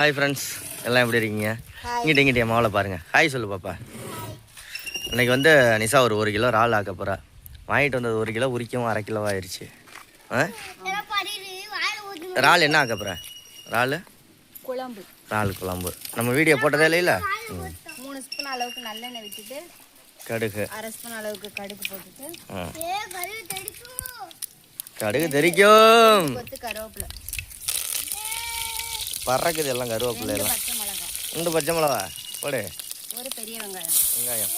Hi friends, எல்லாம் எப்படி இருக்கீங்க? இங்கிட்ட மாவில் பாருங்கள். ஹாய் சொல்லு பாப்பா. இன்றைக்கி வந்து நிஷா ஒரு கிலோ இறால் ஆக்க போகிறா. வாங்கிட்டு வந்தது 1 கிலோ, உரிக்கவும் 1/2 கிலோ ஆயிடுச்சு. இறால் என்ன ஆக்க போகிற? இறால் குழம்பு. நம்ம வீடியோ போட்டதே இல்லை. 3 ஸ்பூன் அளவுக்கு நல்லெண்ணெய் விட்டுட்டு கடுகு 1/2 ஸ்பூன் அளவுக்கு கடுகு போட்டுட்டு கடுகு தெரிக்கும். கருவேப்பிலை பறக்குது எல்லாம். கருவேப்பிலை எல்லாம். பச்சை மிளகாய், 2 பச்சை மிளகா போடு. ஒரு பெரிய வெங்காயம்.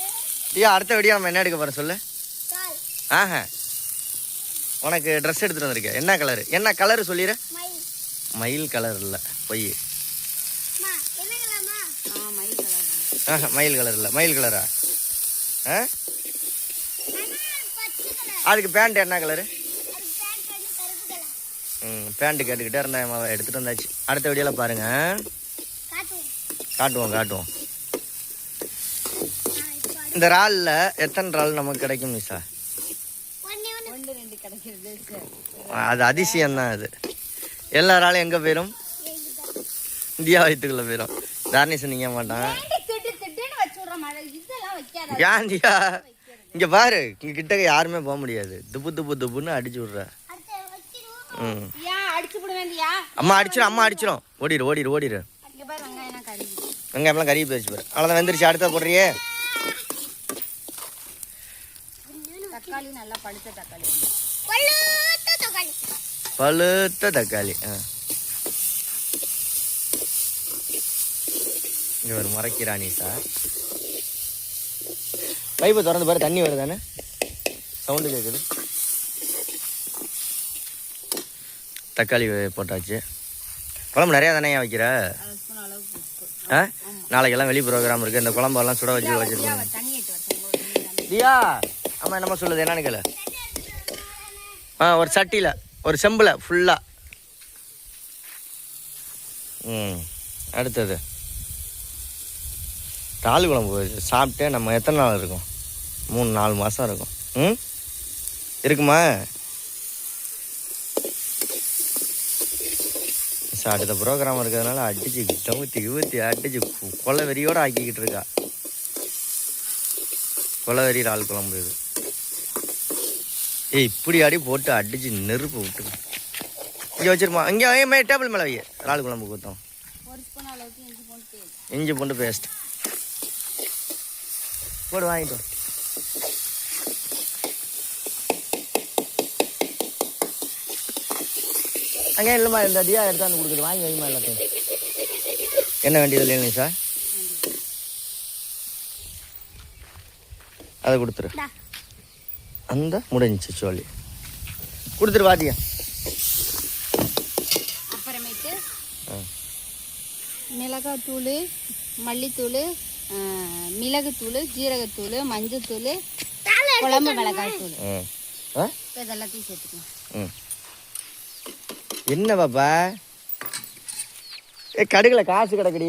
அடுத்த வீடியோ நம்ம என்ன எடுக்க போகிறோம் சொல்லு. உனக்கு ட்ரெஸ் எடுத்துகிட்டு வந்திருக்கேன். என்ன கலரு சொல்லிடு. மயில் கலர் இல்லை, பொய். மயில் கலர் இல்லை. மயில் கலரா? அதுக்கு பேண்ட் என்ன கலரு? பேண்ட்டு கேட்டுக்கிட்டே இருந்தேன். எடுத்துகிட்டு வந்தாச்சு. அடுத்த வீடியோவில் பாருங்கள். காட்டுவோம். இந்த இறாலில் எத்தனை இறால் நமக்கு கிடைக்கும் நிஷா? 1-2 கிடைக்கிறது. அது அதிசயம்தான். அது எல்லா இறாலும் எங்கே போயிடும்? இந்தியா வயிற்றுக்குள்ளே போயிடும். தார்னிஷ் நீங்க மாட்டான். ஏன்டியா இங்கே பாரு, இங்கே கிட்ட யாருமே போக முடியாது. துப்புன்னு அடிச்சு விட்ற. அம்மா அடிச்சிடும். ஓடிடு. வெங்காயம்லாம் கறி போயிடுச்சு பாரு. அவ்வளோதான், வெந்துருச்சு. அடுத்த போடுறியே. தக்காளி நல்லா பழுத்த தக்காளி. இங்கே ஒரு மறைக்கிறானி சார். பைப்பை திறந்து பாரு, தண்ணி வருதானே? சவுண்டு கேட்குது. தக்காளி போட்டாச்சு. குழம்பு நிறையா தானே வைக்கிற? நாளைக்கெல்லாம் வெளி ப்ரோக்ராம் இருக்குது. இந்த குழம்பெல்லாம் சுட வச்சுருக்கோம். தியா அம்மா என்னம்மா சொல்லுது, என்னன்னு கேளு. ஒரு சட்டியில், ஒரு செம்பில் ஃபுல்லாக. அடுத்தது இறால் குழம்பு சாப்பிட்டே நம்ம எத்தனை நாள் இருக்கும்? 3-4 மாதம் இருக்கும். இருக்குமா? அடுத்த ப்ரோக்ராம் இருக்கிறதுனால அடிச்சு அடிச்சு கொலை வெறியோடு ஆக்கிக்கிட்டு இருக்கா. கொலவெறி இறால் குழம்பு இது. இப்படி அடி போட்டு அடிச்சு நெருப்பு விட்டு இங்கே வச்சிருமா. இங்கே டேபிள் மேலே வை. இறால் குழம்பு ஊற்றோம். இஞ்சி பூண்டு பேஸ்ட் போடு. வாங்கிட்டோம். அங்கே இல்லைம்மா, இந்த டியா எடுத்தாந்து கொடுக்குது. வாங்கி வைமா எல்லாத்தையும். என்ன வேண்டியது இல்லைங்க சார்? அதை கொடுத்துரு. அந்த முடிஞ்சிச்சு சொல்லி கொடுத்துரு. வாத்தியா அப்புறமேட்டு மிளகாத்தூள், மல்லித்தூள், மிளகுத்தூள், ஜீரகத்தூள், மஞ்சத்தூள், குழம்பு மிளகாய் தூள் இதெல்லாத்தையும் சேர்த்துக்கலாம். என்ன பாப்பா கடுகுல காசு கிடக்குடி.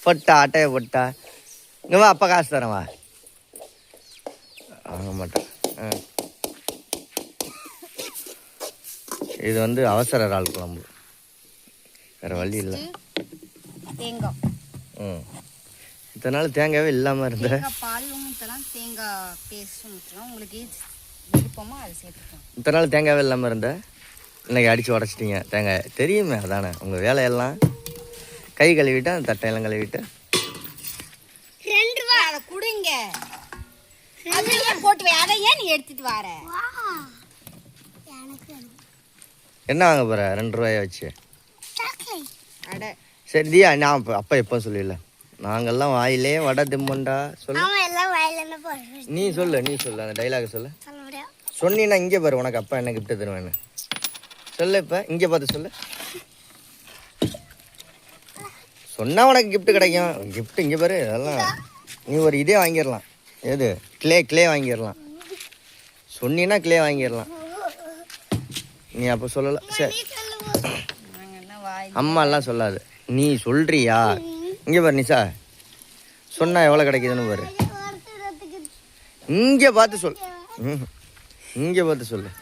பொட்டா அட்டையை பொட்டா. இங்கே வா, அப்பா காசு தரேன். வா. வாங்க மாட்டேன். இது வந்து அவசர இறால் குழம்பு, வேற வழி இல்லை. தேங்காய். இத்தனை நாள் தேங்காவே இல்லாமல் இருந்த. பாலும் ஊற்றலாம், தேங்காய் பேஸ்ட்டும் ஊற்றலாம். உங்களுக்கு விருப்பமோ அதை சேர்த்துக்கலாம். இத்தனை நாள் தேங்காவே இல்லாமல் இருந்த. இன்னைக்கு அடித்து உடச்சிட்டிங்க தேங்காய். தெரியுமே, அதானே உங்கள் வேலையெல்லாம். கை கழுவிட்டு அந்த தட்டையெல்லாம் கழுவிட்டு அதை குடுங்க. அதையே போட்டு வை. அதையே நீ எடுத்துட்டு வர. என்ன வாங்க போற? 2 ரூபாயை வச்சு. அட சரி தியா, நான் அப்பா எப்போ சொல்லிடல. நாங்கெல்லாம் வாயிலே வடை திம்பண்டா சொல்லு. நீ சொல்லு அந்த டைலாக் சொல்லு. சொன்னீங்கன்னா இங்கே பாரு, உனக்கு அப்பா என்ன கிஃப்ட் தருவேன்னு சொல்லு. இப்போ இங்கே பார்த்து சொல்லு. சொன்னால் உனக்கு கிஃப்ட் கிடைக்கும். கிஃப்ட் இங்கே பாரு. அதெல்லாம் நீ ஒரு இதே வாங்கிடலாம். எது? கிளே வாங்கிடலாம். சொன்னீன்னா கிளே வாங்கிடலாம். நீ அப்போ சொல்லலை. சரி, அம்மாலாம் சொல்லாது. நீ சொல்கிறியா? இங்கே பாரு நிஷா, சொன்னால் எவ்வளோ கிடைக்குதுன்னு பாரு. இங்கே பார்த்து சொல். இங்கே பார்த்து சொல்லு.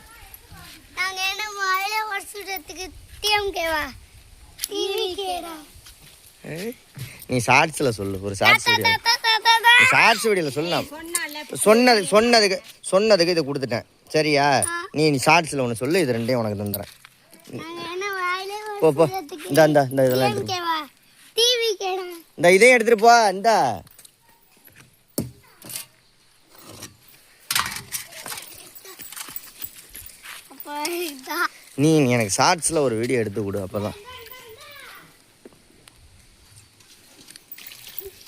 நீ ஷார்ட்ஸில் சொல்லு, ஒரு ஷார்ட்ஸ் வீடியோ. ஷார்ட்ஸ் வீடியோவில் சொல்லலாம். சொன்னதுக்கு இதை கொடுத்துட்டேன் சரியா. நீ ஷார்ட்ஸில் ஒன்று சொல்லு, இது ரெண்டையும் உனக்கு தந்துடுறேன். போ இந்த இதெல்லாம் எடுத்துட்டு இந்த இதையும் எடுத்துட்டு போ. இந்த நீ எனக்கு ஷார்ட்ஸில் ஒரு வீடியோ எடுத்து கொடு. அப்போதான்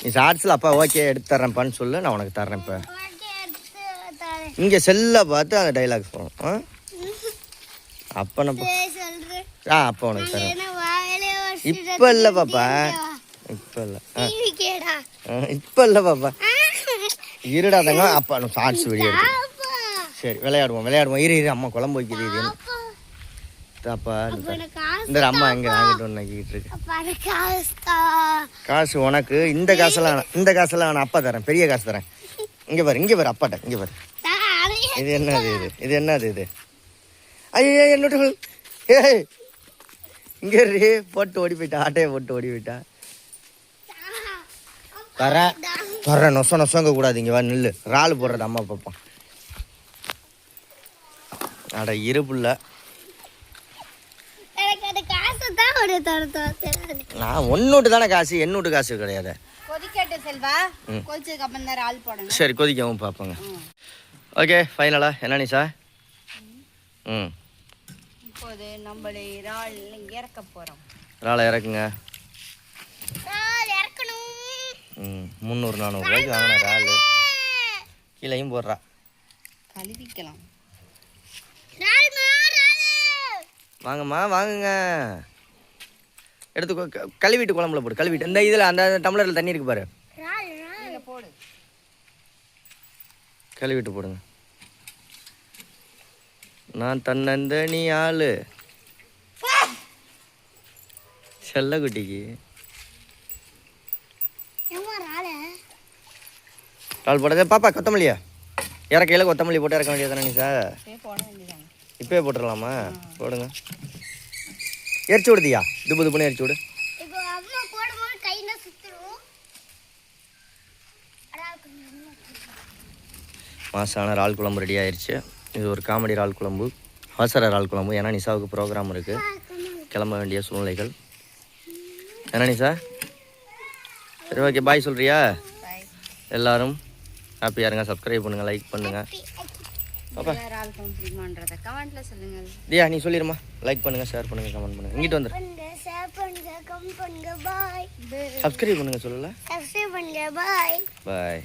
நீ ஷார்ட்ஸில் அப்பா ஓகே எடுத்து தர்றேன்ப்பான்னு சொல்லு, நான் உனக்கு தர்றேன். இப்போ இங்கே செல்லை பார்த்து அந்த டைலாக் சொல்லணும். அப்போ நான் அப்போ உனக்கு தரேன். இப்போ இல்லை பாப்பா, இப்போ இல்லை பாப்பா, இருடாதங்க. அப்பா நான் ஷார்ட்ஸ் வீடியோ எடுத்து சரி விளையாடுவோம். இரு அம்மா குழம்பு வைக்கிது. இது அப்பா இந்த அம்மா எங்கே வாங்கிட்டு ஒன்று நக்கிட்டு இருக்கு. காசு உனக்கு. இந்த காசெல்லாம் நான் அப்பா தரேன், பெரிய காசு தரேன். இங்கே பாரு அப்பாட்ட இங்கே பாரு. இது என்னது இது ஐயோ என்னோட இங்கே போட்டு ஓடி போயிட்டா, ஆட்டையை போட்டு ஓடி போயிட்டா. தரேன் நொசங்க கூடாது. இங்கே வா நில்லு. இறால் போடுறது அம்மா பார்ப்பான். அட இருப்புல நான் ஒன்னோட்டு தானே காசு, என்னோட்டு காசு கிடையாது. சரி கொதிக்கவும் பார்ப்போங்க. ஓகே ஃபைனலா என்ன நிஷா? இப்போது நம்மளே இறால் இறக்க போகிறோம். இறாலை இறக்குங்க. 300-400 ரூபாய்க்கு வாங்கின இறால் கீழையும் போடுறா. கழுவிக்கலாம். வாங்கம்மா வாங்குங்க. எடுத்து கழுவிட்டு குழம்புல போடு. கழுவிட்டு இந்த இதில் அந்த டம்ளரில் தண்ணி இருக்கு பாரு, போடு. கழுவிட்டு போடுங்க. நான் தன்னந்த நீ ஆளு செல்ல குட்டிக்கு இறால் போடுறது. பாப்பா கொத்தமல்லியா இறக்கையில் கொத்தமல்லி போட்டு இறக்க வேண்டியது தானே சார்? இப்போயே போட்டுடலாமா? போடுங்க. எரிச்சு விடுதியா? துப்பு துப்புன்னு எரிச்சு விடு. மாசான இறால் குழம்பு ரெடி ஆயிடுச்சு. இது ஒரு காமெடி இறால் குழம்பு, அவசர இறால் குழம்பு. ஏன்னா நிஷாவுக்கு ப்ரோக்ராம் இருக்குது, கிளம்ப வேண்டிய சூழ்நிலைகள். ஏன்னா நிஷா சரி ஓகே பாய் சொல்கிறியா? எல்லாரும் ஹாப்பியாக இருங்க. சப்ஸ்கிரைப் பண்ணுங்கள், லைக் பண்ணுங்கள். பாப்பா தியா நீ சொல்லிடுமா. லைக் பண்ணுங்கள், ஷேர் பண்ணுங்கள், கமெண்ட் பண்ணுங்கள். இங்கிட்டு வந்துடு. சப்ஸ்கிரைப் பண்ணுங்கள் சொல்லல. பாய்.